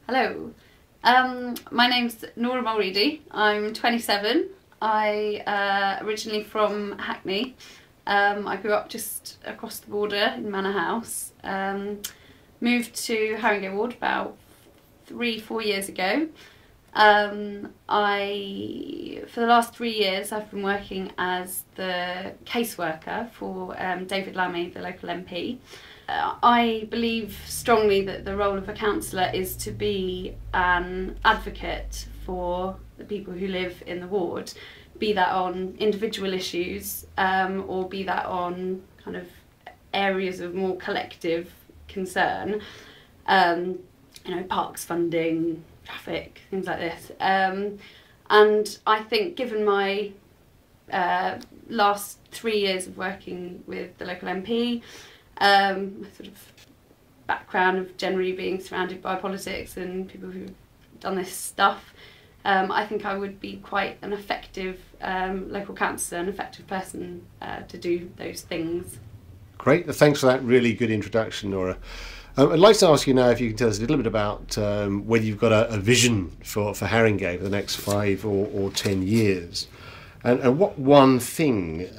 Hello, my name's Nora Mulready. I'm 27. I originally from Hackney. I grew up just across the border in Manor House. Moved to Harringay ward about 3-4 years ago. For the last 3 years I've been working as the caseworker for David Lammy, the local MP. I believe strongly that the role of a councillor is to be an advocate for the people who live in the ward, be that on individual issues or be that on kind of areas of more collective concern, you know, parks funding, traffic, things like this. And I think given my last 3 years of working with the local MP, my sort of background of generally being surrounded by politics and people who've done this stuff, I think I would be quite an effective local councillor, an effective person to do those things. Great, thanks for that really good introduction, Nora. I'd like to ask you now if you can tell us a little bit about whether you've got a vision for Harringay for the next 5 or 10 years. And what one thing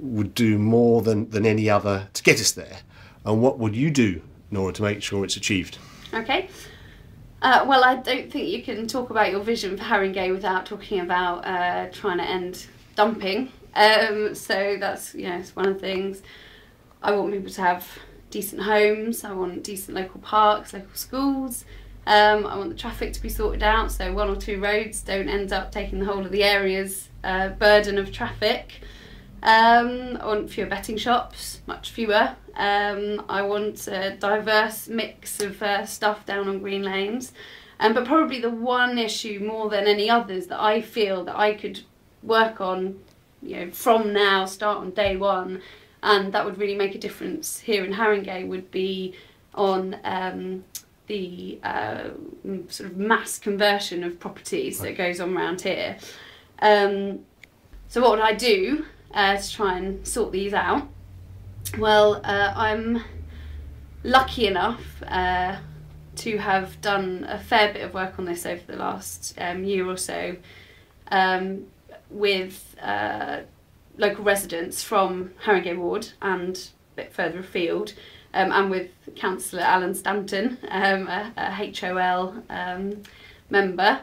would do more than any other to get us there? And what would you do, Nora, to make sure it's achieved? Okay. Well, I don't think you can talk about your vision for Harringay without talking about trying to end dumping. So that's, you know, it's one of the things. I want people to have decent homes. I want decent local parks, local schools. I want the traffic to be sorted out, so 1 or 2 roads don't end up taking the whole of the area's burden of traffic. I want fewer betting shops, much fewer. I want a diverse mix of stuff down on green lanes. But probably the one issue more than any others that I feel that I could work on, you know, from now, start on day one, and that would really make a difference here in Harringay, would be on the sort of mass conversion of properties that goes on around here. So what would I do to try and sort these out? Well, I'm lucky enough to have done a fair bit of work on this over the last year or so with local residents from Harringay ward and a bit further afield, and with Councillor Alan Stanton, a HOL member.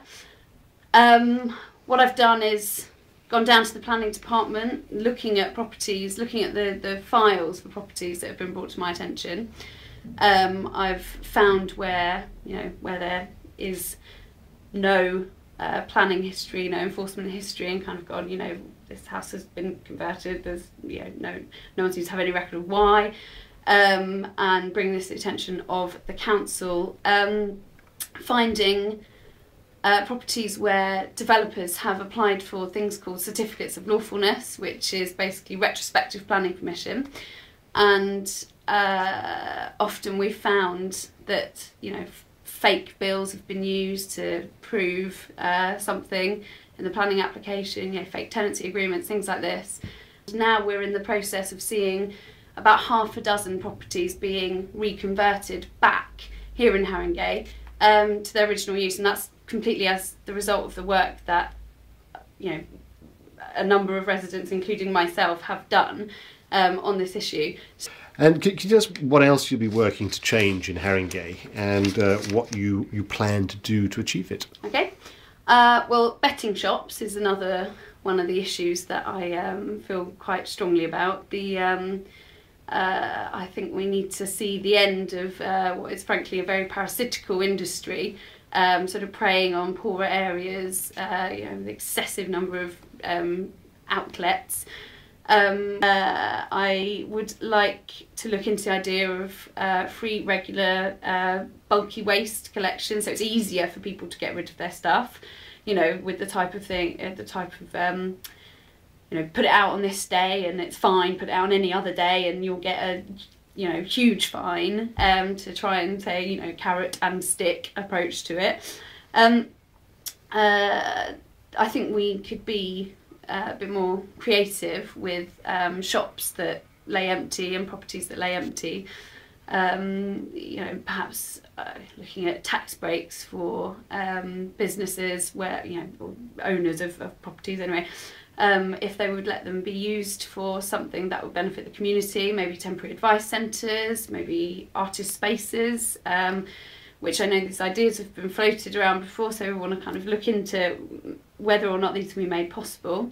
What I've done is gone down to the planning department, looking at properties, looking at the files for properties that have been brought to my attention. I've found where, you know, where there is no planning history, no enforcement history, and kind of gone, you know, this house has been converted, there's, you know, no one seems to have any record of why, and bring this to the attention of the council. Finding properties where developers have applied for things called certificates of lawfulness, which is basically retrospective planning permission, and often we've found that, you know, fake bills have been used to prove something in the planning application, you know, fake tenancy agreements, things like this. Now we're in the process of seeing about 6 properties being reconverted back here in Harringay to their original use, and that's completely as the result of the work that, you know, a number of residents, including myself, have done on this issue. And can you tell us what else you'll be working to change in Harringay and what you plan to do to achieve it? Okay. Well, betting shops is another one of the issues that I feel quite strongly about. I think we need to see the end of what is frankly a very parasitical industry, sort of preying on poorer areas, you know, the excessive number of outlets. I would like to look into the idea of free, regular, bulky waste collection, so it's easier for people to get rid of their stuff, you know, with the type of thing, you know, put it out on this day and it's fine, put it out on any other day and you'll get a, you know, huge fine, to try and say, you know, carrot and stick approach to it. I think we could be a bit more creative with shops that lay empty and properties that lay empty. You know, perhaps looking at tax breaks for businesses where, you know, or owners of properties anyway, if they would let them be used for something that would benefit the community, maybe temporary advice centres, maybe artist spaces, which I know these ideas have been floated around before, so we want to kind of look into whether or not these can be made possible.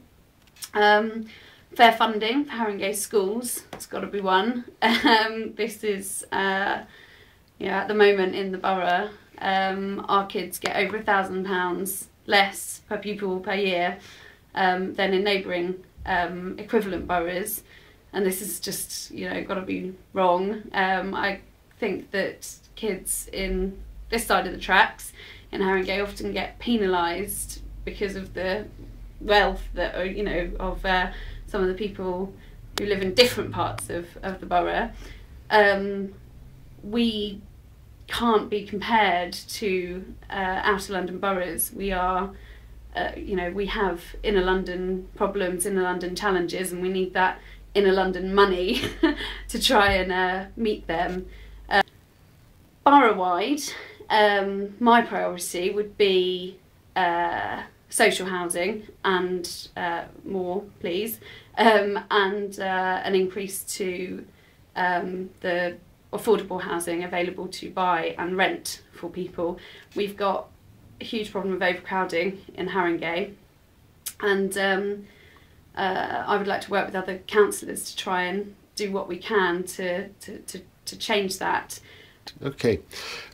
Fair funding for Harringay schools, it's got to be one. This is, you know, at the moment in the borough, our kids get over £1,000 less per pupil per year than in neighbouring equivalent boroughs, and this is just, you know, got to be wrong. I think that kids in this side of the tracks in Harringay often get penalised because of the wealth that, you know, of some of the people who live in different parts of the borough. We can't be compared to outer London boroughs. We are, you know, we have inner London problems, inner London challenges, and we need that inner London money to try and meet them. Borough-wide, my priority would be social housing and more, please, and an increase to the affordable housing available to buy and rent for people. We've got a huge problem of overcrowding in Harringay, and I would like to work with other councillors to try and do what we can to change that. Okay,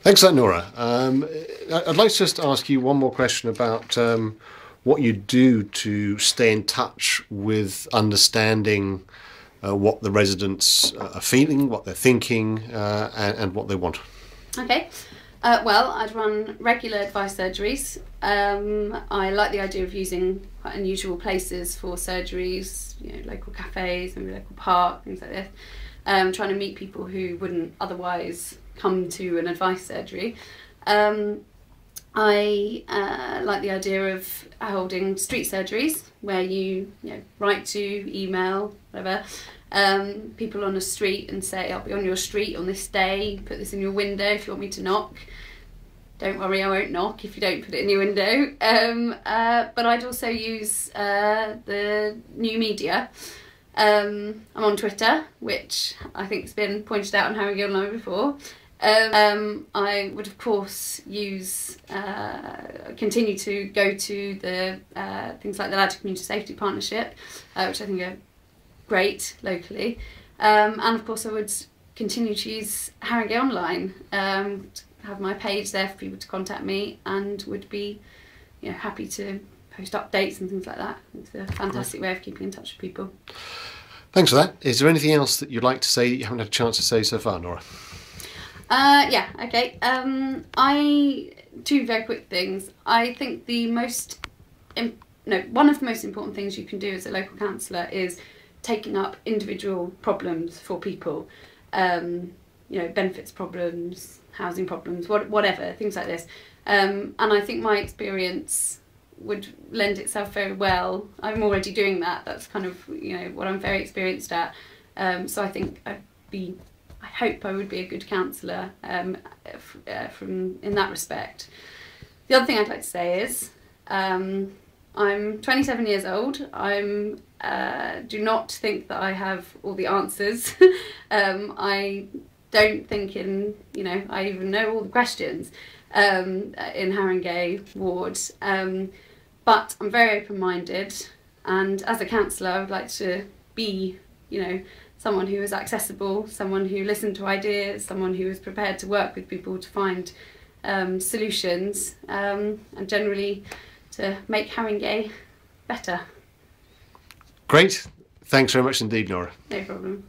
thanks for that, Nora. I'd like to just ask you one more question about what you do to stay in touch with understanding what the residents are feeling, what they're thinking, and what they want. Okay, well, I'd run regular advice surgeries. I like the idea of using quite unusual places for surgeries, you know, local cafes, maybe local park, things like this. Trying to meet people who wouldn't otherwise come to an advice surgery. I like the idea of holding street surgeries where you know, write to, email, whatever, people on a street and say, I'll be on your street on this day, put this in your window if you want me to knock. Don't worry, I won't knock if you don't put it in your window. But I'd also use the new media. I'm on Twitter, which I think has been pointed out on Harringay Online before. I would of course use, continue to go to the things like the Ladder Community Safety Partnership, which I think are great locally, and of course I would continue to use Harringay Online, have my page there for people to contact me, and would be, you know, happy to post updates and things like that. It's a fantastic way of keeping in touch with people. Thanks for that. Is there anything else that you'd like to say that you haven't had a chance to say so far, Nora? Yeah, okay. I do very quick things. I think the one of the most important things you can do as a local councillor is taking up individual problems for people. You know, benefits problems, housing problems, whatever, things like this. And I think my experience would lend itself very well. I'm already doing that. That's kind of, you know, what I'm very experienced at. So I think I hope I would be a good councillor from in that respect. The other thing I'd like to say is I'm 27 years old. Do not think that I have all the answers. I don't think I even know all the questions in Harringay ward. But I'm very open-minded, and as a councillor I would like to be, you know, someone who is accessible, someone who listened to ideas, someone who is prepared to work with people to find solutions, and generally to make Harringay better. Great. Thanks very much indeed, Nora. No problem.